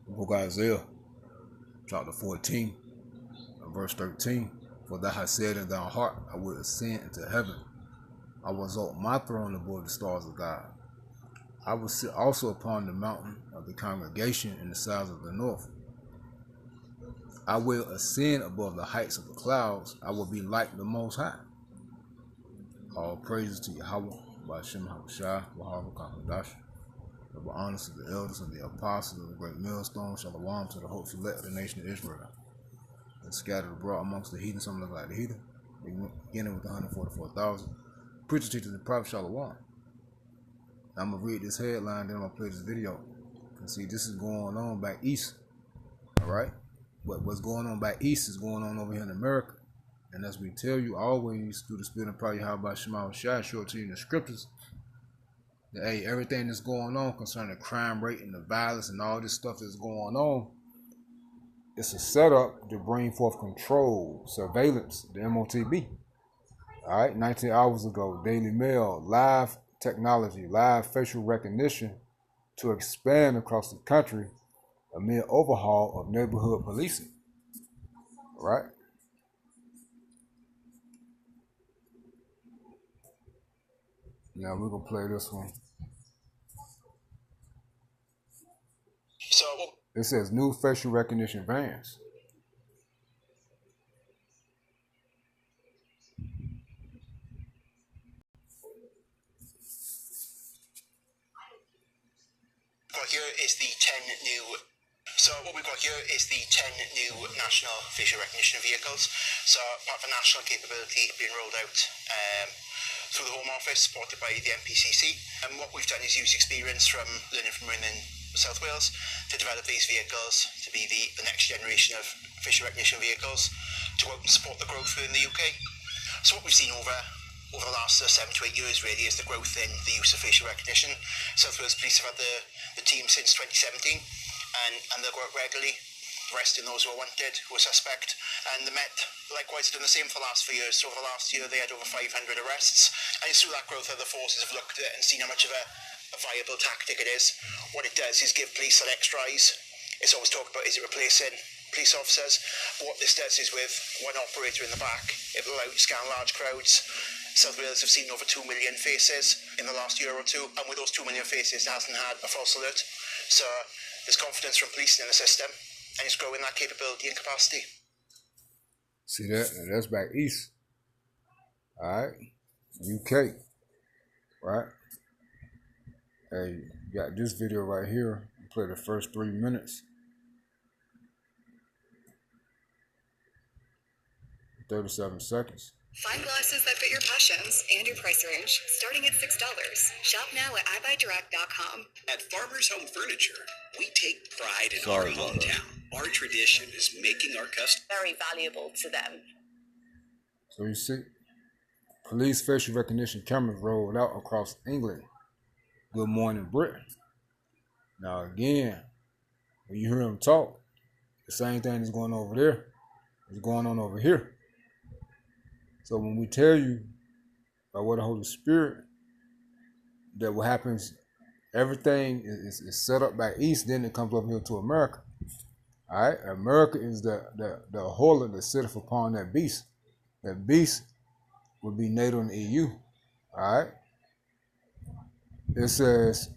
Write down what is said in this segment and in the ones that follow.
The book of Isaiah, chapter 14, and verse 13. For thou hast said in thy heart, I will ascend into heaven. I will exalt my throne above the stars of God. I will sit also upon the mountain of the congregation in the sides of the north. I will ascend above the heights of the clouds. I will be like the Most High. All praises to Yahweh, by Shem HaShai, Wahava Kakadash. Double honors to the elders and the apostles of the great millstone. Shalom to the hopes elect of the nation of Israel. And scattered abroad amongst the heathen, some look like the heathen. Beginning with the 144,000. Preacher, teachers, and prophet Shalom. I'm going to read this headline, then I'm going to play this video. And see, this is going on back east. Alright? But what's going on back east is going on over here in America. And as we tell you always through the spirit and probably how about Shema Shai, show it to you in the scriptures, that hey, everything that's going on concerning the crime rate and the violence and all this stuff that's going on, it's a setup to bring forth control, surveillance, the MOTB. Alright, 19 hours ago, Daily Mail, live technology, live facial recognition to expand across the country amid overhaul of neighborhood policing. Alright? Now we're gonna play this one. It says new facial recognition vans. Here is the 10 new. So what we've got here is the 10 new national facial recognition vehicles. So part of a national capability being rolled out through the Home Office, supported by the MPCC. And what we've done is use experience from learning from in South Wales to develop these vehicles to be the next generation of facial recognition vehicles to go out and support the growth within the UK. So what we've seen over the last 7 to 8 years really is the growth in the use of facial recognition. South Wales Police have had the team since 2017 and they'll go out regularly, arresting those who are wanted, who are suspect. And the Met likewise have done the same for the last few years. So over the last year they had over 500 arrests, and it's through that growth that the forces have looked at it and seen how much of a viable tactic it is. What it does is give police that extra eyes. It's always talked about, is it replacing police officers? But what this does is with one operator in the back, it will allow you to scan large crowds. South Wales have seen over 2 million faces in the last year or two, and with those 2 million faces, it hasn't had a false alert. So there's confidence from policing in the system, and it's growing that capability and capacity. See that? That's back east. Alright? UK. Right? Hey, you got this video right here. Play the first 3 minutes. 37 seconds. Find glasses that fit your passions and your price range, starting at $6. Shop now at iBuyDirect.com. At Farmers Home Furniture, we take pride in our hometown. Our tradition is making our customers Very valuable to them. So you see, police facial recognition cameras rolled out across England. Good morning, Britain. Now again, when you hear them talk, the same thing is going on over there is going on over here. So when we tell you by what the Holy Spirit, that what happens, everything is set up back east, then it comes over here to America. All right, America is the harlot that sitteth upon that beast. That beast would be NATO and EU. All right. It says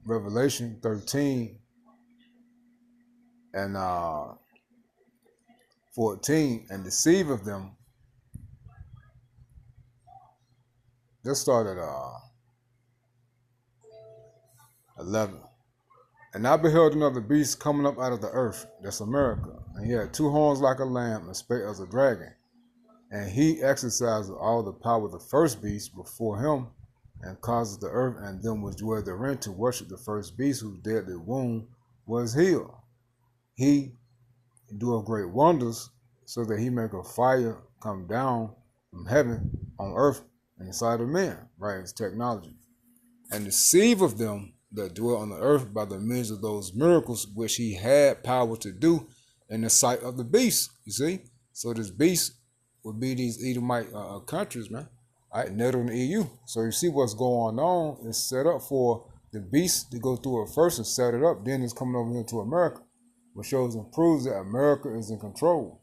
Revelation 13 and 14, and deceiveth them. Let's start at 11. And I beheld another beast coming up out of the earth. That's America. And he had 2 horns like a lamb and spake as a dragon. And he exercised all the power of the first beast before him, and causes the earth and them which dwell therein to worship the first beast, whose deadly wound was healed. He doeth great wonders, so that he make a fire come down from heaven on earth in the sight of men. Right, it's technology. And deceiveth them that dwell on the earth by the means of those miracles which he had power to do in the sight of the beast. You see? So this beast would be these Edomite countries, man. All right, NATO and EU. So you see what's going on is set up for the beast to go through it first and set it up. Then it's coming over here to America. which shows and proves that America is in control.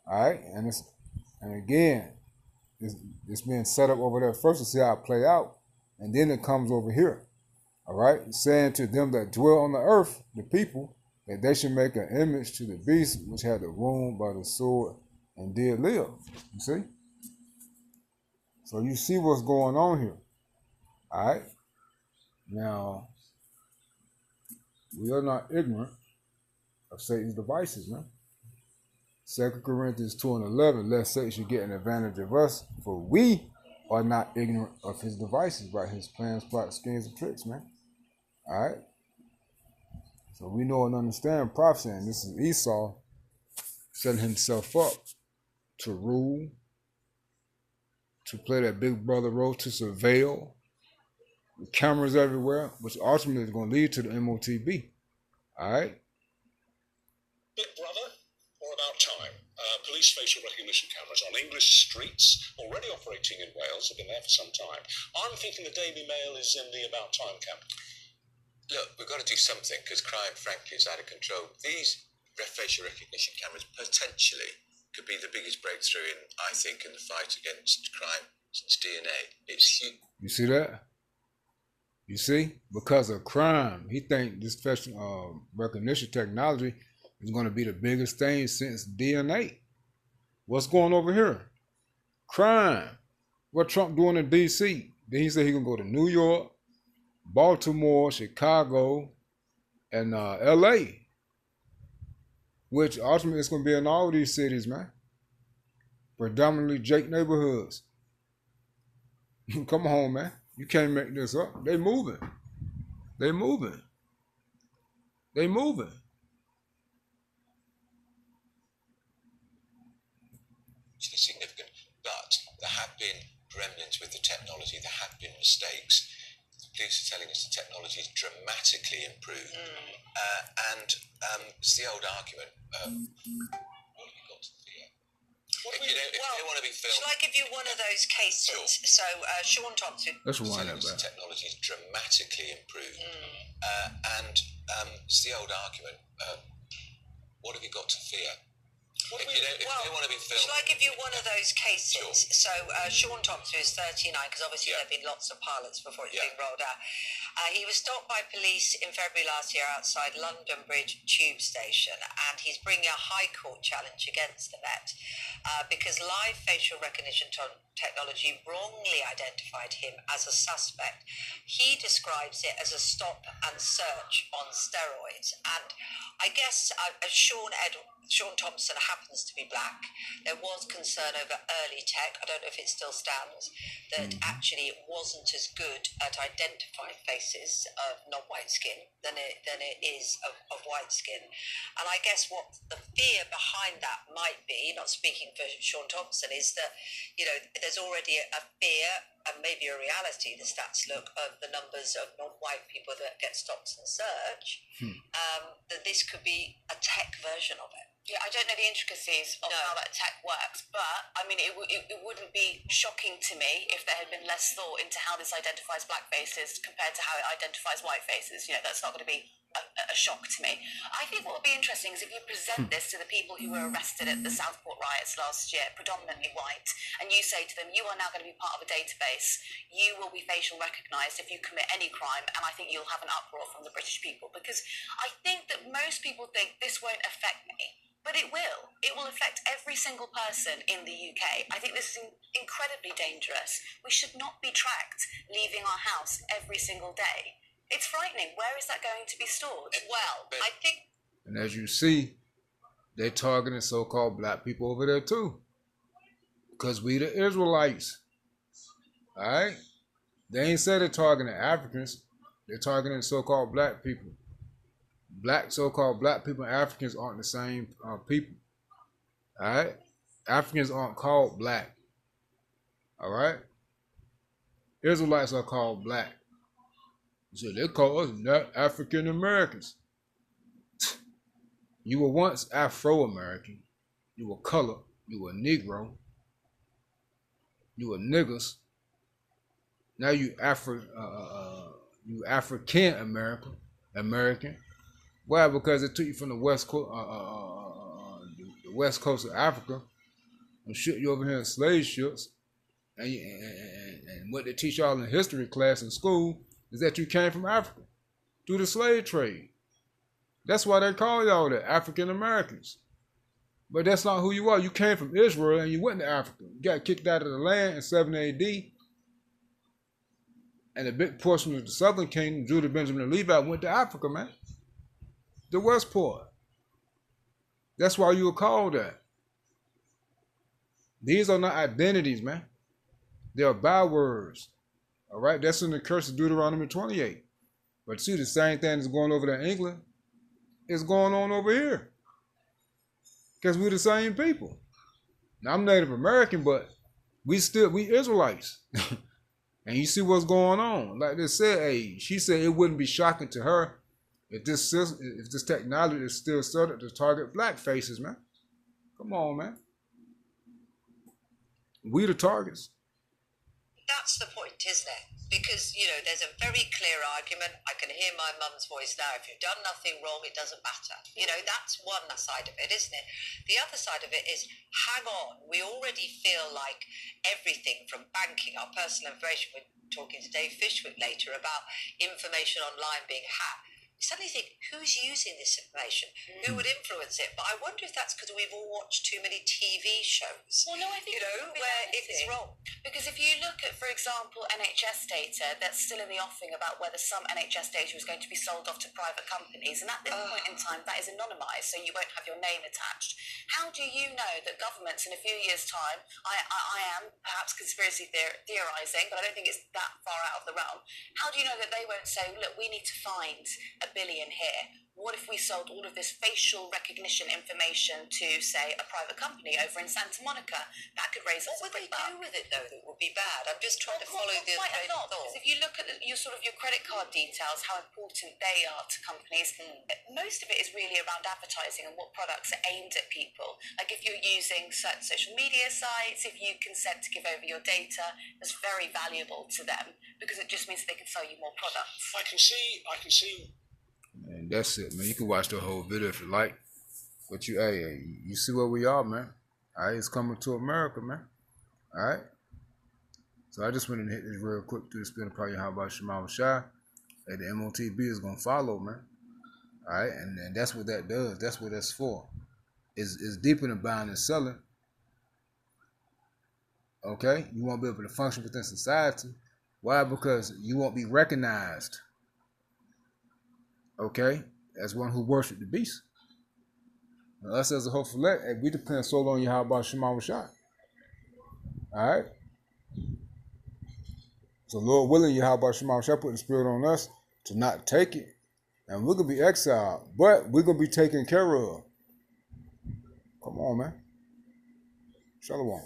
All right, and again, it's being set up over there first to see how it play out, and then it comes over here. All right, saying to them that dwell on the earth, the people, that they should make an image to the beast which had the wound by the sword and did live. You see? So you see what's going on here. All right. Now, we are not ignorant of Satan's devices, man. 2 Corinthians 2:11, lest Satan should get an advantage of us, for we are not ignorant of his devices, right? His plans, plots, schemes, and tricks, man. All right. So we know and understand prophecy, and this is Esau setting himself up to rule, to play that big brother role, to surveil, with cameras everywhere, which ultimately is going to lead to the MOTB. All right? Big brother, or about time? Police facial recognition cameras on English streets, already operating in Wales, have been there for some time. I'm thinking the Daily Mail is in the about time camp. Look, we've got to do something because crime, frankly, is out of control. These facial recognition cameras potentially could be the biggest breakthrough I think, in the fight against crime since DNA. It's huge. You see that? You see? Because of crime, he thinks this facial recognition technology is going to be the biggest thing since DNA. What's going over here? Crime. What Trump doing in D.C.? Then he said he's going to go to New York, Baltimore, Chicago, and L.A., which ultimately is going to be in all these cities, man. Predominantly Jake neighborhoods. Come on, man. You can't make this up. They moving. They moving. They moving. It's significant, but there have been gremlins with the technology. There have been mistakes. Police are telling us the technology is dramatically improved. It's the old argument. What have you got to fear? If they want to be filmed... Shall I give you one of those cases? Sure. So, Sean Thompson... Let's rewind that back. The technology is dramatically improved. It's the old argument. What have you got to fear? If they want to be filmed... Shall I give you one of those cases? Sure. So, Sean Thompson is 39, because obviously there have been lots of pilots before it's been rolled out. He was stopped by police in February last year outside London Bridge Tube Station, and he's bringing a High Court challenge against the Met because live facial recognition technology wrongly identified him as a suspect. He describes it as a stop and search on steroids. And I guess Sean Thompson happens to be black. There was concern over early tech, I don't know if it still stands, that actually it wasn't as good at identifying faces of non-white skin than it is of white skin. And I guess what the fear behind that might be, not speaking for Sean Thompson, is that, you know, there's already a fear and maybe a reality, the stats look, of the numbers of non-white people that get stopped and searched, that this could be a tech version of it. Yeah, I don't know the intricacies of how that tech works, but I mean, it wouldn't be shocking to me if there had been less thought into how this identifies black faces compared to how it identifies white faces. You know, that's not going to be a shock to me. I think what would be interesting is if you present this to the people who were arrested at the Southport riots last year, predominantly white, and you say to them, you are now going to be part of a database, you will be facial recognised if you commit any crime, and I think you'll have an uproar from the British people, because I think that most people think this won't affect me. But it will. It will affect every single person in the UK. I think this is incredibly dangerous. We should not be tracked leaving our house every single day. It's frightening. Where is that going to be stored? Well, I think... And as you see, they're targeting so-called black people over there too. Because we the Israelites. All right? They ain't said they're targeting Africans. They're targeting so-called black people. So-called black people and Africans aren't the same people. All right? Africans aren't called black. All right? Israelites are called black. So they call us African Americans. You were once Afro-American. You were color. You were Negro. You were niggers. Now you African American. Why? Because it took you from the west coast, the west coast of Africa, and shipped you over here in slave ships. And what they teach y'all in history class in school is that you came from Africa through the slave trade. That's why they call y'all that, African Americans. But that's not who you are. You came from Israel and you went to Africa. You got kicked out of the land in 7 AD. And a big portion of the southern kingdom, Judah, Benjamin, and Levi, went to Africa, man. The west part. That's why you were called that. These are not identities, man. They are bywords. All right? That's in the curse of Deuteronomy 28. But see, the same thing that's going over there in England is going on over here. Because we're the same people. Now, I'm Native American, but we Israelites. And you see what's going on. Like they said, hey, she said it wouldn't be shocking to her if this technology is still started to target black faces, man. Come on, man. We the targets. That's the point, isn't it? Because, you know, there's a very clear argument. I can hear my mum's voice now. If you've done nothing wrong, it doesn't matter. You know, that's one side of it, isn't it? The other side of it is, hang on, we already feel like everything from banking, our personal information, we're talking to Dave Fishwick later about information online being hacked. You suddenly think, who's using this information? Who would influence it? But I wonder if that's because we've all watched too many TV shows. Well, no, I think where it's wrong. Because if you look at, for example, NHS data, that's still in the offing about whether some NHS data is going to be sold off to private companies, and at this point in time, that is anonymised, so you won't have your name attached. How do you know that governments in a few years' time, I am perhaps conspiracy theorising, but I don't think it's that far out of the realm. How do you know that they won't say, look, we need to find $1 billion here? What if we sold all of this facial recognition information to, say, a private company over in Santa Monica? That could raise us. What would they do with it, though, that would be bad? I'm just trying to follow the train of thought. Because if you look at your credit card details, how important they are to companies, most of it is really around advertising and what products are aimed at people. Like if you're using certain social media sites, if you consent to give over your data, that's very valuable to them because it just means they can sell you more products. I can see. And that's it, man. You can watch the whole video if you like. But you see where we are, man. All right, it's coming to America, man. All right. So I just went and hit this real quick through the spin of probably how about Shema Shai. And the MOTB is gonna follow, man. All right, and that's what that does. That's what that's for. It's deeper than buying and selling. Okay, you won't be able to function within society. Why? Because you won't be recognized. Okay, as one who worship the beast. Now, us as a whole select, we depend solely on you. How about Shema Shai? All right. So Lord willing, you how about Shema Shai putting the spirit on us to not take it, and we're gonna be exiled, but we're gonna be taken care of. Come on, man. Shalom.